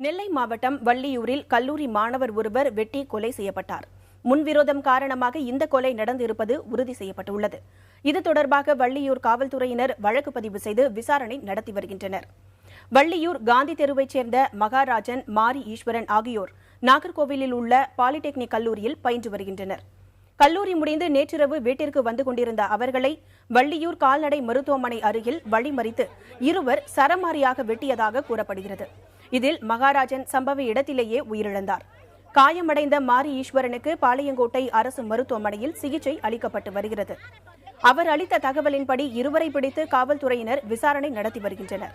நெல்லை மாவட்டம் வள்ளியூரில் கல்லூரி மாணவர் ஒருவர் வெட்டி கொலை செய்யப்பட்டார். முன்விரோதம் காரணமாக இந்த கொலை நடந்திருப்பது உறுதி செய்யப்பட்டுள்ளது. இது தொடர்பாக வள்ளியூர் காவல்துறையினர் வழக்கு பதிவு செய்து விசாரணை நடத்தி வருகின்றனர். வள்ளியூர் காந்தி தெருவைச் சேர்ந்த மகாராஜன், மாரி ஈஸ்வரன் ஆகியோர் நாகர்கோவிலில் உள்ள பாலிடெக்னிக் கல்லூரியில் பயின்று வருகின்றனர். கல்லூரி முடிந்து நேற்றிரவு வீட்டிற்கு வந்து கொண்டிருந்த அவர்களை வள்ளியூர் கால்நடை மருத்துவமனை அருகில் வழிமறித்து இருவர் சரமாரியாக வெட்டியதாக கூறப்படுகிறது. இதில் மகாராஜன் சம்பவ இடத்திலேயே உயிரிழந்தார். காயமடைந்த மாரி ஈஸ்வரனுக்கு பாளையங்கோட்டை அரசு மருத்துவமனையில் சிகிச்சை அளிக்கப்பட்டு வருகிறது. அவர் அளித்த தகவலின்படி இருவரை பிடித்து காவல்துறையினர் விசாரணை நடத்தி வருகின்றனர்.